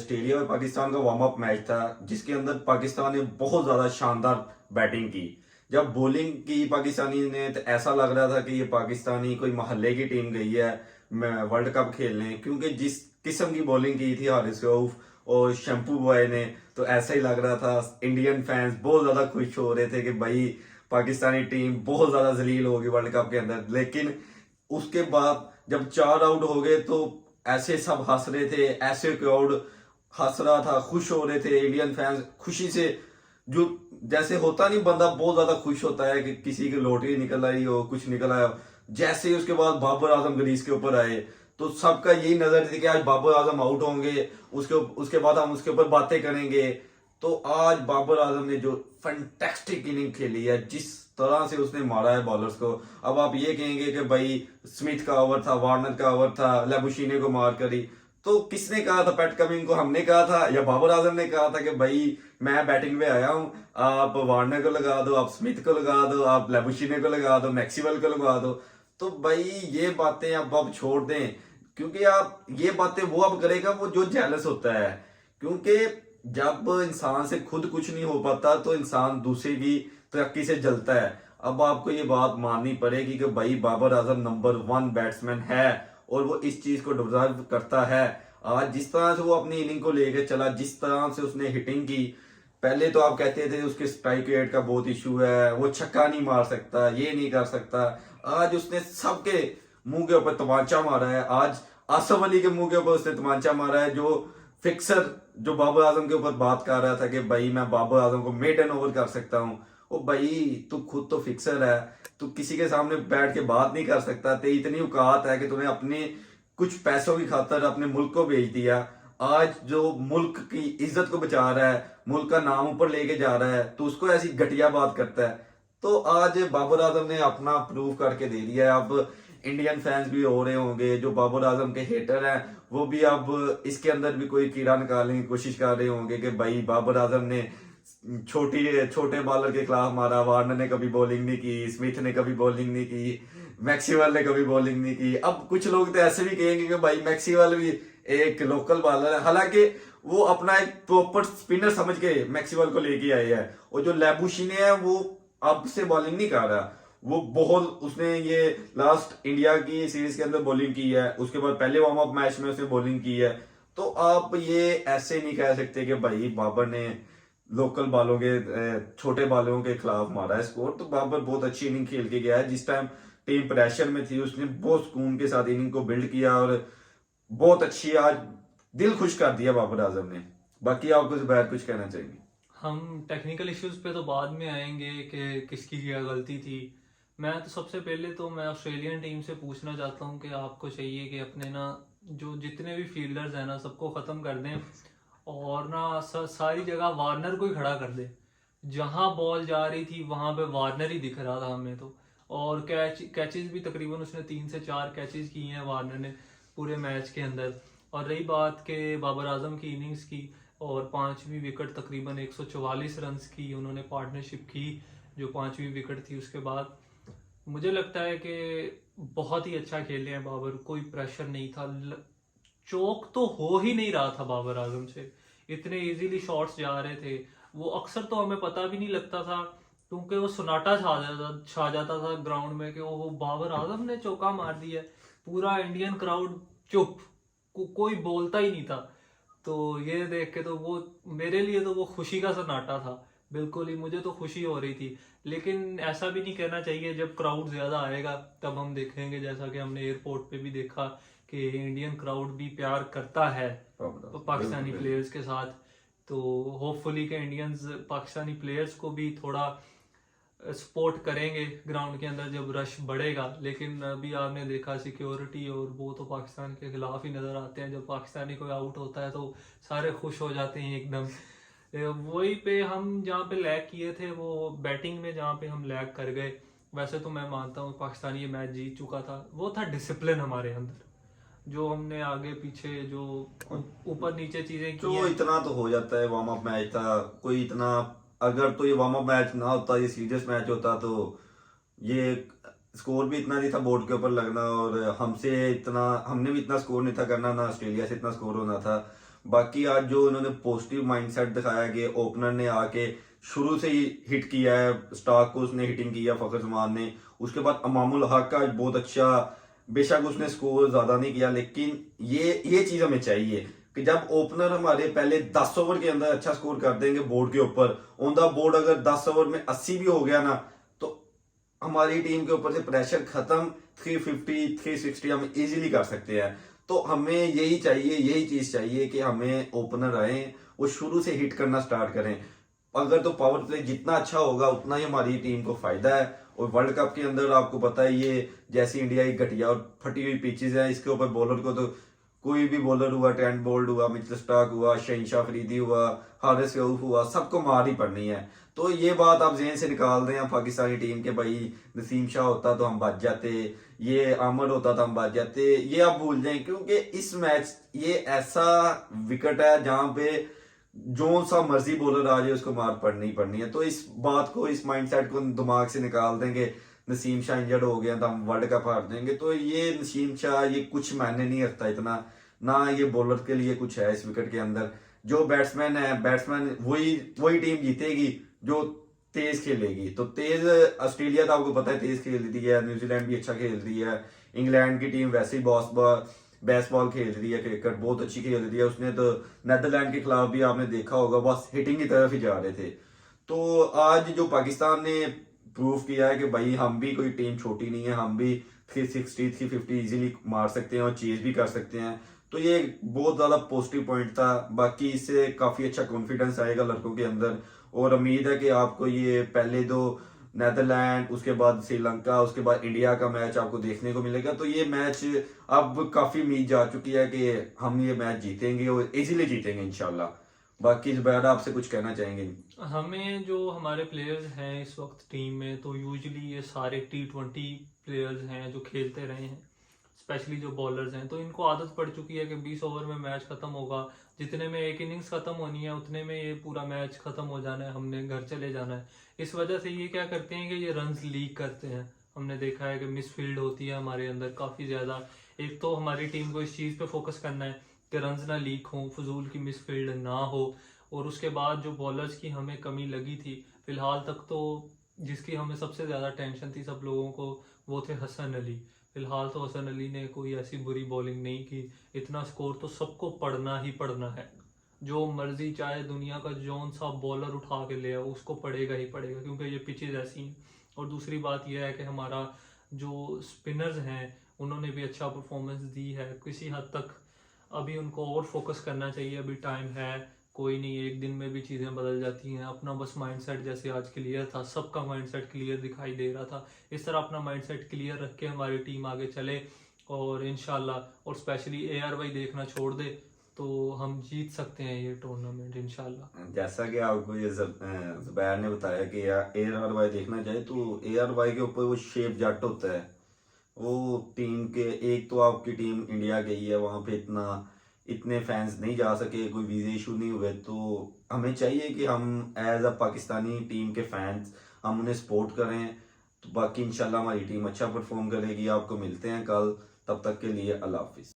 Australia और पाकिस्तान का warm up match था जिसके अंदर पाकिस्तान ने बहुत ज्यादा शानदार बैटिंग की। जब बॉलिंग की पाकिस्तानी ने तो ऐसा लग रहा था कि ये पाकिस्तानी कोई मोहल्ले की टीम गई है वर्ल्ड कप खेलने, क्योंकि जिस किस्म की बॉलिंग की थी हारिस रऊफ और शैम्पू बॉय ने, तो ऐसा ही लग रहा था। इंडियन फैंस बहुत ज्यादा खुश हो रहे थे कि भाई पाकिस्तानी टीम बहुत ज्यादा जलील होगी वर्ल्ड कप के अंदर। लेकिन उसके बाद जब 4 आउट हो गए तो ऐसे सब हंस रहे थे, ऐसे क्राउड हंस रहा था, खुश हो रहे थे इंडियन फैंस खुशी से। जो जैसे होता नहीं, बंदा बहुत ज्यादा खुश होता है कि किसी की लॉटरी निकल आई हो, कुछ निकल आया हो। जैसे ही उसके बाद बाबर आजम ग्रीज के ऊपर आए तो सबका यही नजर थी कि आज बाबर आजम आउट होंगे, उसके उसके बाद हम उसके ऊपर बातें करेंगे। तो आज बाबर आजम ने जो फैंटास्टिक इनिंग खेली है, जिस तरह से उसने मारा है बॉलर्स को। अब आप ये कहेंगे कि भाई स्मिथ का ओवर था, वार्नर का ओवर था, लेबुशीने को मार करी। तो किसने कहा था? पैट कमिंग को हमने कहा था या बाबर आजम ने कहा था कि भाई मैं बैटिंग में आया हूं, आप वार्नर को लगा दो, आप स्मिथ को लगा दो, आप लेबुशीने को लगा दो, मैक्सवेल को लगा दो। तो भाई ये बातें अब छोड़ दें, क्योंकि आप ये बातें वो अब करेगा वो जो जेलस होता है। क्योंकि जब इंसान से खुद कुछ नहीं हो पाता तो इंसान दूसरे की तरक्की से जलता है। अब आपको ये बात माननी पड़ेगी कि भाई बाबर आजम नंबर 1 बैट्समैन है और वो इस चीज को डिजर्व करता है। आज जिस तरह से वो अपनी इनिंग को लेकर चला, जिस तरह से उसने हिटिंग की, पहले तो आप कहते थे उसके स्ट्राइक रेट का बहुत इशू है, वो छक्का नहीं मार सकता, ये नहीं कर सकता। आज उसने सबके मुंह के ऊपर तमाचा मारा है। आज आसफ अली के मुंह के ऊपर उसने तमाचा मारा है, जो फिक्सर जो बाबर आजम के ऊपर बात कर रहा था कि भाई मैं बाबर आजम को मेडन ओवर कर सकता हूँ। ओ भाई तू खुद तो फिक्सर है, तू किसी के सामने बैठ के बात नहीं कर सकता। तेरी इतनी औकात है कि तूने अपने कुछ पैसों की खातर अपने मुल्क को बेच दिया। आज जो मुल्क की इज्जत को बचा रहा है, मुल्क का नाम ऊपर लेके जा रहा है, तो उसको ऐसी घटिया बात करता है। तो आज बाबर आजम ने अपना प्रूव करके दे दिया है। अब इंडियन फैंस भी हो रहे होंगे, जो बाबर आजम के हेटर हैं वो भी अब इसके अंदर भी कोई कीड़ा निकालने की कोशिश कर रहे होंगे कि भाई बाबर आजम ने छोटे बॉलर के खिलाफ मारा, वार्नर ने कभी बॉलिंग नहीं की, स्मिथ ने कभी बॉलिंग नहीं की, मैक्सवेल ने कभी बॉलिंग नहीं की। अब कुछ लोग तो ऐसे भी कहेंगे कि भाई मैक्सवेल भी एक लोकल बॉलर है, हालांकि वो अपना एक प्रॉपर स्पिनर समझ के मैक्सवेल को लेके आए हैं। और जो लेबुशीने है वो अब से बॉलिंग नहीं कर रहा, वो बहुत उसने ये लास्ट इंडिया की सीरीज के अंदर बॉलिंग की है, उसके बाद पहले वार्म अप मैच में उसने बॉलिंग की है। तो आप ये ऐसे नहीं कह सकते कि भाई बाबर ने लोकल बालों के छोटे बालों के खिलाफ मारा है स्कोर। तो बाबर बहुत अच्छी इनिंग खेल के गया है। जिस टाइम टीम प्रेशर में थी उसने बहुत सुकून के साथ इनिंग को बिल्ड किया और बहुत अच्छी आज दिल खुश कर दिया बाबर आजम ने। बाकी आपको जुबैर कुछ कहना चाहिए? हम टेक्निकल इश्यूज पे तो बाद में आएंगे कि किसकी क्या गलती थी। मैं तो सबसे पहले तो मैं ऑस्ट्रेलियन टीम से पूछना चाहता हूँ कि आपको चाहिए कि अपने ना जो जितने भी फील्डर्स हैं ना सबको ख़त्म कर दें और ना सारी जगह वार्नर को ही खड़ा कर दे। जहां बॉल जा रही थी वहां पे वार्नर ही दिख रहा था हमें तो। और कैचेस भी तकरीबन उसने 3 से 4 कैचेस किए हैं वार्नर ने पूरे मैच के अंदर। और रही बात के बाबर आजम की इनिंग्स की, और 5वीं विकेट तकरीबन 144 रन्स की उन्होंने पार्टनरशिप की जो 5वीं विकेट थी। उसके बाद मुझे लगता है कि बहुत ही अच्छा खेले हैं बाबर, कोई प्रेशर नहीं था। चौक तो हो ही नहीं रहा था बाबर आजम से, इतने इजीली शॉट्स जा रहे थे। वो अक्सर तो हमें पता भी नहीं लगता था क्योंकि वो सन्नाटा छा जाता था ग्राउंड में कि वो बाबर आजम ने चौका मार दिया। पूरा इंडियन क्राउड चुप, कोई बोलता ही नहीं था। तो ये देख के तो वो मेरे लिए तो वो खुशी का सन्नाटा था, बिल्कुल ही मुझे तो खुशी हो रही थी। लेकिन ऐसा भी नहीं कहना चाहिए, जब क्राउड ज्यादा आएगा तब हम देखेंगे, जैसा कि हमने एयरपोर्ट पे भी देखा कि इंडियन क्राउड भी प्यार करता है पाकिस्तानी प्लेयर्स के साथ। तो होपफुली के इंडियंस पाकिस्तानी प्लेयर्स को भी थोड़ा सपोर्ट करेंगे ग्राउंड के अंदर जब रश बढ़ेगा। लेकिन अभी आपने देखा सिक्योरिटी और वो तो पाकिस्तान के खिलाफ ही नजर आते हैं। जब पाकिस्तानी कोई आउट होता है तो सारे खुश हो जाते हैं एकदम। वही पे हम जहाँ पे लैग किए थे वो बैटिंग में, जहाँ पे हम लैग कर गए। वैसे तो मैं मानता हूँ पाकिस्तान ये मैच जीत चुका था, वो था डिसिप्लिन हमारे अंदर, जो हमने आगे पीछे जो ऊपर नीचे चीजें की तो हैं। इतना तो हो जाता है, वार्म अप मैच था कोई इतना। अगर तो ये वार्म अप मैच ना होता, ये सीरियस मैच होता, तो ये स्कोर भी इतना नहीं था बोर्ड के ऊपर लगना, और हमसे इतना हमने भी इतना स्कोर नहीं था करना, ना ऑस्ट्रेलिया से इतना स्कोर होना था। बाकी आज जो इन्होंने पॉजिटिव माइंडसेट दिखाया कि ओपनर ने आके शुरू से ही हिट किया है, स्टार्क को उसने हिटिंग किया फखर जमान ने, उसके बाद अमामुल हक का बहुत अच्छा, बेशक उसने स्कोर ज्यादा नहीं किया, लेकिन ये चीज हमें चाहिए कि जब ओपनर हमारे पहले 10 ओवर के अंदर अच्छा स्कोर कर देंगे बोर्ड के ऊपर, ऑन द बोर्ड अगर 10 ओवर में 80 भी हो गया ना, तो हमारी टीम के ऊपर से प्रेशर खत्म, 350 360 हम इजीली कर सकते हैं। तो हमें यही चीज चाहिए कि हमें ओपनर आए, वो शुरू से हिट करना स्टार्ट करें। अगर तो पावर प्ले जितना अच्छा होगा उतना ही हमारी टीम को फायदा है। और वर्ल्ड कप के अंदर आपको पता है, ये जैसी इंडिया की घटिया और फटी हुई पिचेज है, इसके ऊपर बॉलर को तो कोई भी बॉलर हुआ, ट्रेंट बोल्ट हुआ, मिचेल स्टार्क हुआ, शहनशाह अफरीदी हुआ, हारिस रऊफ हुआ, सबको मार ही पड़नी है। तो ये बात आप जेहन से निकाल दें आप पाकिस्तानी टीम के, भाई नसीम शाह होता तो हम बच जाते, ये आमर होता तो हम बच जाते, ये आप भूल जाएं। क्योंकि इस मैच ये ऐसा विकेट है जहां पे जो सा मर्जी बॉलर आ जाए उसको मार पड़नी पड़नी है। तो इस बात को, इस माइंडसेट को दिमाग से निकाल देंगे, नसीम शाह इंजर्ड हो गया तो हम वर्ल्ड कप हार देंगे, तो ये नसीम शाह ये कुछ मायने नहीं रखता इतना, ना ये बॉलर के लिए कुछ है इस विकेट के अंदर। जो बैट्समैन है, बैट्समैन वही टीम जीतेगी जो तेज खेलेगी। तो तेज ऑस्ट्रेलिया तो आपको पता है तेज खेलती है, न्यूजीलैंड भी अच्छा खेलती है, इंग्लैंड की टीम वैसे ही बेसबॉल खेल रही है, क्रिकेट बहुत अच्छी खेल रही है। उसने तो नेदरलैंड के खिलाफ भी आपने देखा होगा, बस हिटिंग की तरफ ही जा रहे थे। तो आज जो पाकिस्तान ने प्रूव किया है कि भाई हम भी कोई टीम छोटी नहीं है, हम भी 360 350 इजीली मार सकते हैं और चेज भी कर सकते हैं। तो ये बहुत ज्यादा पॉजिटिव पॉइंट था। बाकी इससे काफी अच्छा कॉन्फिडेंस आएगा लड़कों के अंदर, और उम्मीद है कि आपको ये पहले दो नेदरलैंड, उसके बाद श्रीलंका, उसके बाद इंडिया का मैच आपको देखने को मिलेगा। तो ये मैच अब काफी उम्मीद जा चुकी है कि हम ये मैच जीतेंगे और इजीली जीतेंगे इंशाल्लाह। बाकी जुबैर आपसे कुछ कहना चाहेंगे? हमें जो हमारे प्लेयर्स हैं इस वक्त टीम में, तो यूजुअली ये सारे T20 प्लेयर्स हैं जो खेलते रहे हैं, स्पेशली जो बॉलर्स हैं, तो इनको आदत पड़ चुकी है कि 20 ओवर में मैच खत्म होगा, जितने में एक इनिंग्स खत्म होनी है उतने में ये पूरा मैच खत्म हो जाना है, हमने घर चले जाना है। इस वजह से ये क्या करते हैं कि ये रन्स लीक करते हैं। हमने देखा है कि मिसफील्ड होती है हमारे अंदर काफ़ी ज़्यादा। एक तो हमारी टीम को इस चीज़ पे फोकस करना है कि रन्स ना लीक हों, फजूल की मिसफील्ड ना हो। और उसके बाद जो बॉलर्स की हमें कमी लगी थी फिलहाल तक, तो जिसकी हमें सबसे ज़्यादा टेंशन थी सब लोगों को, वो थे हसन अली। फिलहाल तो हसन अली ने कोई ऐसी बुरी बॉलिंग नहीं की। इतना स्कोर तो सबको पढ़ना ही पढ़ना है, जो मर्जी चाहे दुनिया का जौन सा बॉलर उठा के ले आओ उसको पड़ेगा ही पड़ेगा, क्योंकि ये पिचेज ऐसी हैं। और दूसरी बात यह है कि हमारा जो स्पिनर्स हैं उन्होंने भी अच्छा परफॉर्मेंस दी है किसी हद तक। अभी उनको और फोकस करना चाहिए, अभी टाइम है, कोई नहीं, एक दिन में भी चीज़ें बदल जाती हैं। अपना बस माइंडसेट जैसे आज क्लियर था, सबका माइंडसेट क्लियर दिखाई दे रहा था, इस तरह अपना माइंडसेट क्लियर रख के हमारी टीम आगे चले और इंशाल्लाह, और स्पेशली ARY देखना छोड़ दे तो हम जीत सकते हैं ये टूर्नामेंट इंशाल्लाह। जैसा कि आपको ये जुबैर ने बताया कि ARY देखना चाहे, तो ARY के ऊपर वो शेप जट होता है, वो टीम के, एक तो आपकी टीम इंडिया गई है, वहां पे इतने फैंस नहीं जा सके, कोई वीजे इशू नहीं हुए। तो हमें चाहिए कि हम एज अ पाकिस्तानी टीम के फैंस हम उन्हें सपोर्ट करें। तो बाकी इंशाल्लाह हमारी टीम अच्छा परफॉर्म करेगी। आपको मिलते हैं कल, तब तक के लिए अल्लाह हाफिज।